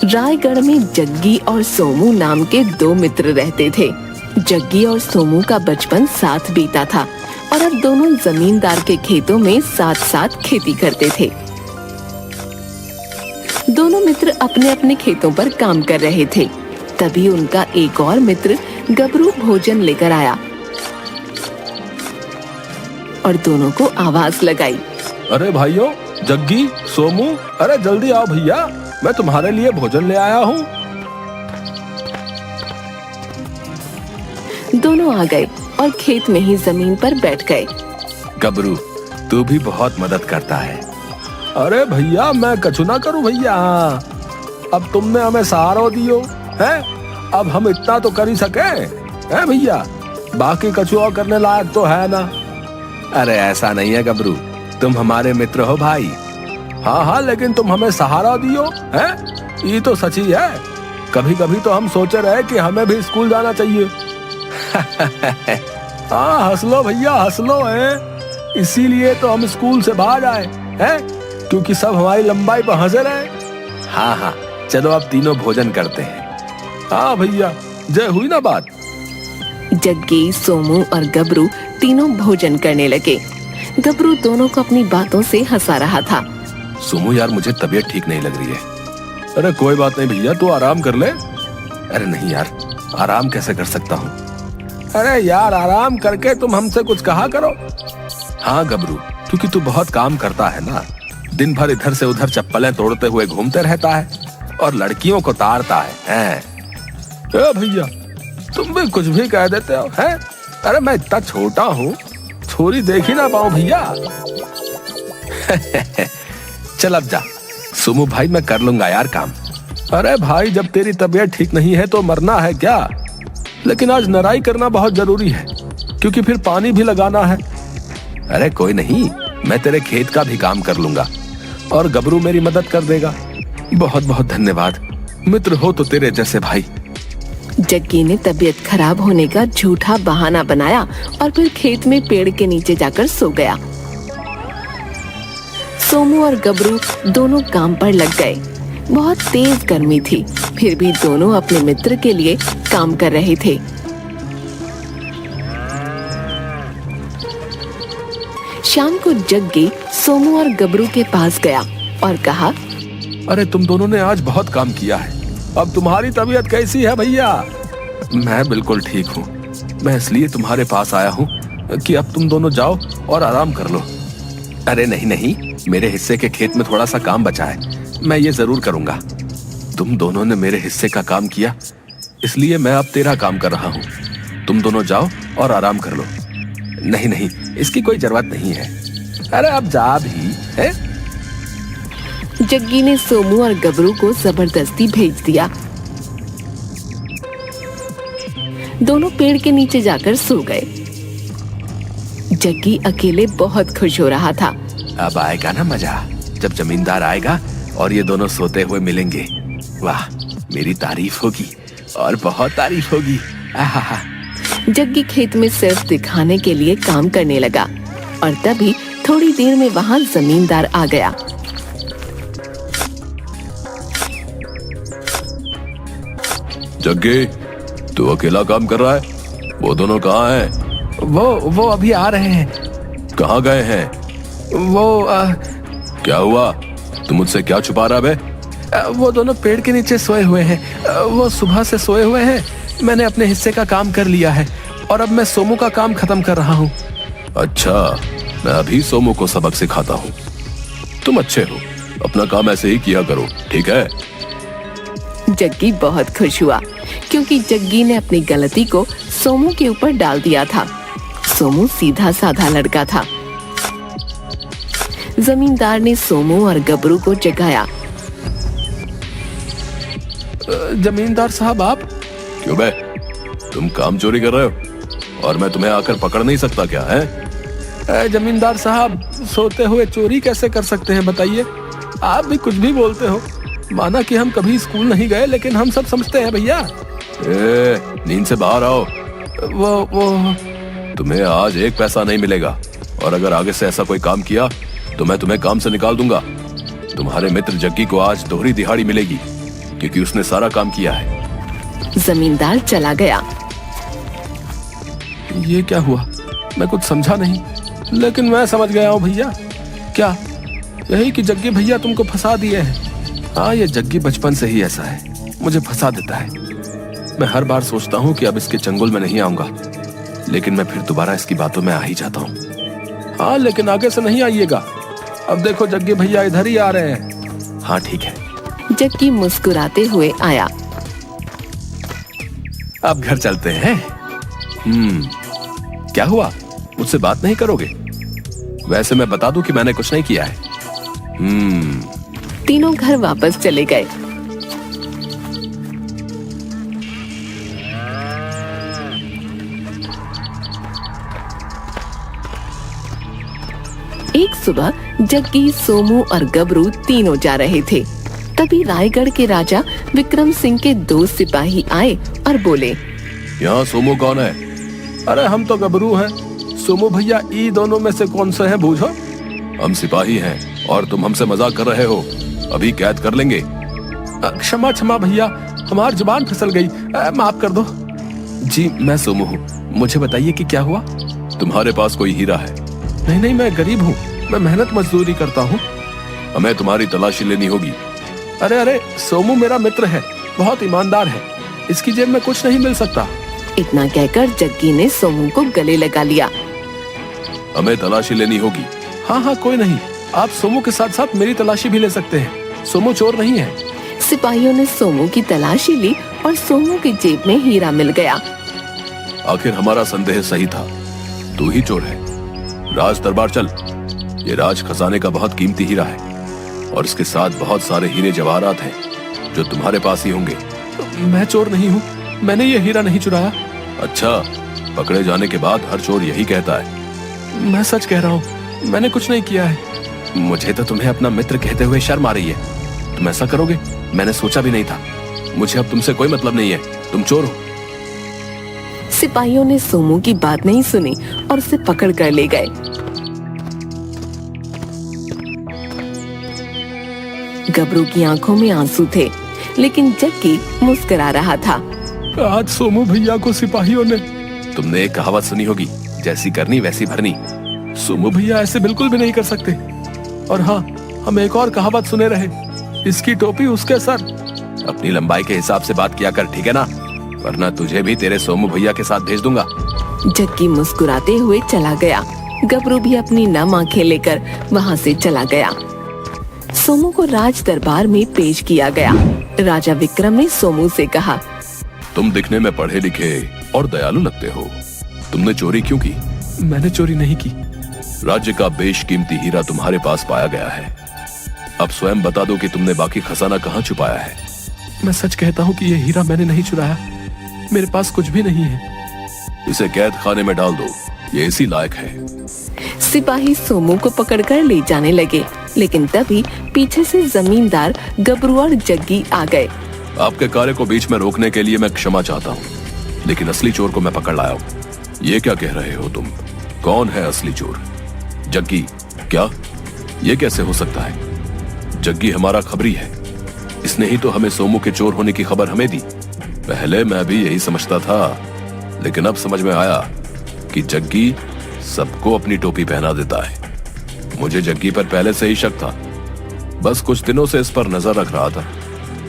रायगढ़ में जग्गी और सोमू नाम के दो मित्र रहते थे। जग्गी और सोमू का बचपन साथ बीता था और अब दोनों जमींदार के खेतों में साथ साथ खेती करते थे। दोनों मित्र अपने अपने खेतों पर काम कर रहे थे। तभी उनका एक और मित्र गबरू भोजन लेकर आया और दोनों को आवाज लगाई। अरे भाइयों, जग्गी, सोमू, अरे जल्दी आओ भैया, मैं तुम्हारे लिए भोजन ले आया हूँ। दोनों आ गए और खेत में ही जमीन पर बैठ गए। गबरू, तू भी बहुत मदद करता है। अरे भैया, मैं कछु ना करूँ भैया। अब तुमने हमें सहारा दियो है, अब हम इतना तो कर ही सके हैं भैया, बाकी कछु और करने लायक तो है ना। अरे ऐसा नहीं है गबरू, तुम हमारे मित्र हो भाई। हाँ, लेकिन तुम हमें सहारा दियो है, ये तो सच ही है। कभी कभी तो हम सोचे रहे कि हमें भी स्कूल जाना चाहिए। हाँ, हंस लो भैया, हंस लो है, इसीलिए तो हम स्कूल से बाहर आए हैं, क्योंकि सब हमारी लंबाई पर हंसे रहे। हाँ, चलो अब तीनों भोजन करते हैं। हाँ भैया, जय हुई ना बात। जग्गी, सोमू और गबरू तीनों भोजन करने लगे। गबरू दोनों को अपनी बातों से हंसा रहा था। सोमू यार, मुझे तबीयत ठीक नहीं लग रही है। अरे कोई बात नहीं भैया, तू आराम कर ले। अरे नहीं यार, आराम कैसे कर सकता हूँ। अरे यार, आराम करके तुम हमसे कुछ कहा करो। हाँ गबरू, क्योंकि तू बहुत काम करता है ना, दिन भर इधर से उधर चप्पलें तोड़ते हुए घूमते रहता है और लड़कियों को ताड़ता है। भैया, तुम भी कुछ भी कह देते हो हैं? अरे मैं इतना छोटा हूँ, छोरी देख ही ना पाऊँ भैया। चल अब जा। सोमू भाई, मैं कर लूंगा यार काम। अरे भाई, जब तेरी तबीयत ठीक नहीं है तो मरना है क्या? लेकिन आज नराई करना बहुत जरूरी है, क्योंकि फिर पानी भी लगाना है। अरे कोई नहीं, मैं तेरे खेत का भी काम कर लूंगा और गबरू मेरी मदद कर देगा। बहुत बहुत धन्यवाद, मित्र हो तो तेरे जैसे भाई। जग्गी ने तबीयत खराब होने का झूठा बहाना बनाया और फिर खेत में पेड़ के नीचे जाकर सो गया। सोमू और गबरू दोनों काम पर लग गए। बहुत तेज गर्मी थी, फिर भी दोनों अपने मित्र के लिए काम कर रहे थे। शाम को जग्गी सोमू और गबरू के पास गया और कहा, अरे तुम दोनों ने आज बहुत काम किया है, अब तुम्हारी तबीयत कैसी है भैया? मैं बिल्कुल ठीक हूँ। मैं इसलिए तुम्हारे पास आया हूँ कि अब तुम दोनों जाओ और आराम कर लो। अरे नहीं, मेरे हिस्से के खेत में थोड़ा सा काम बचा है, मैं ये जरूर करूंगा। तुम दोनों ने मेरे हिस्से का काम किया, इसलिए मैं अब तेरा काम कर रहा हूँ। तुम दोनों जाओ और आराम कर लो। नहीं, इसकी कोई जरूरत नहीं है। अरे अब जा भी है। जग्गी ने सोमू और गबरू को जबरदस्ती भेज दिया। दोनों पेड़ के नीचे जाकर सो गए। जग्गी अकेले बहुत खुश हो रहा था। अब आएगा ना मजा, जब जमींदार आएगा और ये दोनों सोते हुए मिलेंगे। वाह, मेरी तारीफ होगी और बहुत तारीफ होगी। आहा। जग्गी खेत में सिर्फ दिखाने के लिए काम करने लगा और तभी थोड़ी देर में वहाँ जमींदार आ गया। जग्गी, तू अकेला काम कर रहा है? वो दोनों कहाँ हैं? वो अभी आ रहे हैं। कहाँ गए हैं? क्या हुआ? तू मुझसे क्या छुपा रहा बे? वो दोनों पेड़ के नीचे सोए हुए हैं। वो सुबह से सोए हुए हैं। मैंने अपने हिस्से का काम कर लिया है और अब मैं सोमू का काम खत्म कर रहा हूँ। अच्छा, मैं अभी सोमू को सबक सिखाता हूँ। तुम अच्छे हो, अपना काम ऐसे ही किया करो, ठीक है? जग्गी बहुत खुश हुआ, क्योंकि जग्गी ने अपनी गलती को सोमू के ऊपर डाल दिया था। सोमू सीधा साधा लड़का था। जमींदार ने सोमू और गबरू को जगाया। जमींदार साहब, आप? क्यों बे, तुम काम चोरी कर रहे हो और मैं तुम्हें आकर पकड़ नहीं सकता क्या है? जमींदार साहब, सोते हुए चोरी कैसे कर सकते हैं बताइए? आप भी कुछ भी बोलते हो। माना कि हम कभी स्कूल नहीं गए, लेकिन हम सब समझते हैं भैया। नींद से बाहर आओ। वो तुम्हें आज एक पैसा नहीं मिलेगा और अगर आगे से ऐसा कोई काम किया तो मैं तुम्हें काम से निकाल दूंगा। तुम्हारे मित्र जग्गी को आज दोहरी दिहाड़ी मिलेगी। क्योंकि उसने सारा काम किया है। जमींदार चला गया। ये क्या हुआ? मैं कुछ समझा नहीं, लेकिन मैं समझ गया हूँ भैया। क्या? यही कि जग्गी भैया तुमको फंसा दिए हैं। हाँ, ये जग्गी बचपन से ही ऐसा है, मुझे फंसा देता है। मैं हर बार सोचता हूँ कि अब इसके चंगुल में नहीं आऊंगा, लेकिन मैं फिर दोबारा इसकी बातों में आ ही जाता हूँ। हाँ, लेकिन आगे से नहीं आइएगा। अब देखो जग्गी भैया इधर ही आ रहे हैं। हाँ ठीक है। जग्गी मुस्कुराते हुए आया। अब घर चलते हैं। क्या हुआ? मुझसे बात नहीं करोगे? वैसे मैं बता दूं कि मैंने कुछ नहीं किया है। तीनों घर वापस चले गए। एक सुबह जग्गी, सोमू और गबरू तीनों जा रहे थे। तभी रायगढ़ के राजा विक्रम सिंह के 2 सिपाही आए और बोले, यहाँ सोमू कौन है? अरे हम तो गबरू हैं। सोमू भैया ई दोनों में से कौन से हैं बूझो? हम सिपाही हैं और तुम हमसे मजाक कर रहे हो। अभी कैद कर लेंगे। क्षमा क्षमा भैया, हमारी जुबान फिसल गई, माफ कर दो। जी मैं सोमू हूँ, मुझे बताइए कि क्या हुआ? तुम्हारे पास कोई हीरा है? नहीं नहीं, मैं गरीब हूँ, मैं मेहनत मजदूरी करता हूँ। हमें तुम्हारी तलाशी लेनी होगी। अरे अरे, सोमू मेरा मित्र है, बहुत ईमानदार है, इसकी जेब में कुछ नहीं मिल सकता। इतना कहकर जग्गी ने सोमू को गले लगा लिया। हमें तलाशी लेनी होगी। हाँ हाँ, कोई नहीं, आप सोमू के साथ साथ मेरी तलाशी भी ले सकते हैं। सोमू चोर नहीं है। सिपाहियों ने सोमू की तलाशी ली और सोमू की जेब में हीरा मिल गया। आखिर हमारा संदेह सही था, तू ही चोर है। राज दरबार चल। ये राज खजाने का बहुत कीमती हीरा है और इसके साथ बहुत सारे हीरे जवाहरात हैं जो तुम्हारे पास ही होंगे। मैं चोर नहीं हूँ, मैंने ये हीरा नहीं चुराया। अच्छा, पकड़े जाने के बाद हर चोर यही कहता है। मैं सच कह रहा हूँ, मैंने कुछ नहीं किया है। मुझे तो तुम्हें अपना मित्र कहते हुए शर्म आ रही है। तुम ऐसा करोगे? मैंने सोचा भी नहीं था। मुझे अब तुमसे कोई मतलब नहीं है, तुम चोर हो। सिपाहियों ने सोमू की बात नहीं सुनी और उसे पकड़ कर ले गए। गबरू की आंखों में आंसू थे, लेकिन जग्गी मुस्कुरा रहा था। आज सोमू भैया को सिपाहियों ने। तुमने एक कहावत सुनी होगी, जैसी करनी वैसी भरनी। सोमू भैया ऐसे बिल्कुल भी नहीं कर सकते। और हाँ, हम एक और कहावत सुने रहे, इसकी टोपी उसके सर। अपनी लंबाई के हिसाब से बात किया कर, ठीक है ना? वरना तुझे भी तेरे सोमू भैया के साथ भेज दूंगा। जग्गी मुस्कुराते हुए चला गया। गबरू भी अपनी नम आंखें लेकर वहाँ से चला गया। सोमू को राज दरबार में पेश किया गया। राजा विक्रम ने सोमू से कहा, तुम दिखने में पढ़े लिखे और दयालु लगते हो, तुमने चोरी क्यों की? मैंने चोरी नहीं की। राज्य का बेशकीमती हीरा तुम्हारे पास पाया गया है। अब स्वयं बता दो कि तुमने बाकी खजाना कहाँ छुपाया है। मैं सच कहता हूँ कि ये हीरा मैंने नहीं चुराया, मेरे पास कुछ भी नहीं है। इसे कैद खाने में डाल दो, ये इसी लायक है। सिपाही सोमू को पकड़कर ले जाने लगे, लेकिन तभी पीछे से जमींदार, गबरू और जग्गी आ गए। आपके कार्य को बीच में रोकने के लिए मैं क्षमा चाहता हूँ, लेकिन असली चोर को मैं पकड़ लाया हूँ। ये क्या कह रहे हो तुम? कौन है असली चोर? जग्गी? क्या ये कैसे हो सकता है? जग्गी हमारा खबरी है, इसने ही तो हमें सोमू के चोर होने की खबर हमें दी। पहले मैं भी यही समझता था, लेकिन अब समझ में आया कि जग्गी सबको अपनी टोपी पहना देता है। मुझे जग्गी पर पहले से ही शक था, बस कुछ दिनों से इस पर नजर रख रहा था।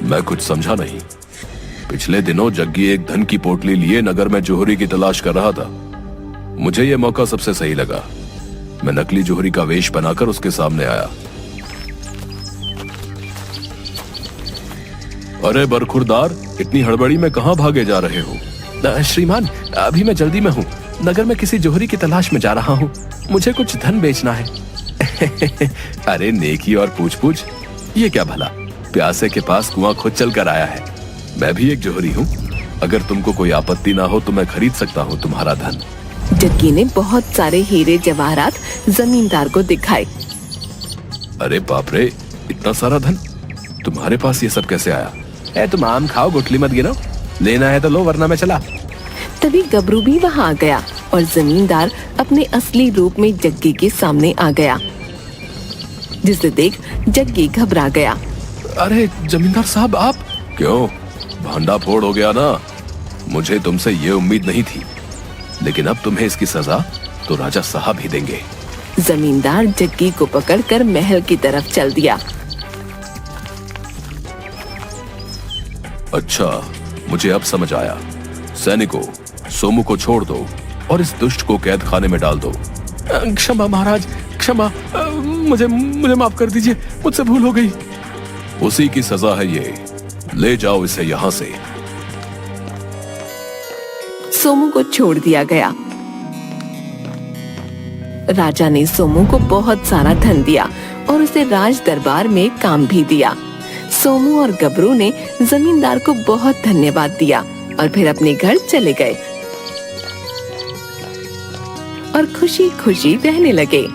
मैं कुछ समझा नहीं। पिछले दिनों जग्गी एक धन की पोटली लिए नगर में जोहरी की तलाश कर रहा था। मुझे यह मौका सबसे सही लगा। मैं नकली जोहरी का वेश बनाकर उसके सामने आया। अरे बरखुरदार, इतनी हड़बड़ी में कहां भागे जा रहे हो? श्रीमान, अभी मैं जल्दी में हूँ, नगर में किसी जोहरी की तलाश में जा रहा हूँ, मुझे कुछ धन बेचना है। अरे नेकी और पूछ पूछ, ये क्या भला? प्यासे के पास कुआं खुद चल कर आया है। मैं भी एक जोहरी हूँ, अगर तुमको कोई आपत्ति ना हो तो मैं खरीद सकता हूँ तुम्हारा धन। जग्गी ने बहुत सारे हीरे जवाहरात जमींदार को दिखाए। अरे बाप रे, इतना सारा धन तुम्हारे पास ये सब कैसे आया? तुम आम खाओ, गुठली मत गिनो, लेना है तो लो, वरना मैं चला। तभी गबरू भी वहाँ आ गया और जमींदार अपने असली रूप में जग्गी के सामने आ गया, जिसे देख जग्गी घबरा गया। अरे जमींदार साहब, आप क्यों, भांडाफोड़ हो गया ना? मुझे तुमसे ये उम्मीद नहीं थी, लेकिन अब तुम्हें इसकी सजा तो राजा साहब ही देंगे। जमींदार जग्गी को पकड़कर महल की तरफ चल दिया। अच्छा, मुझे अब समझ आया। सैनिकों, सोमू को छोड़ दो और इस दुष्ट को कैद खाने में डाल दो। क्षमा महाराज, क्षमा। मुझे माफ कर दीजिए, मुझसे भूल हो गई। उसी की सजा है ये। ले जाओ इसे यहाँ से। सोमू को छोड़ दिया गया। राजा ने सोमू को बहुत सारा धन दिया और उसे राज दरबार में काम भी दिया। सोमू और गबरू ने जमींदार को बहुत धन्यवाद दिया और फिर अपने घर चले गए और खुशी खुशी रहने लगे।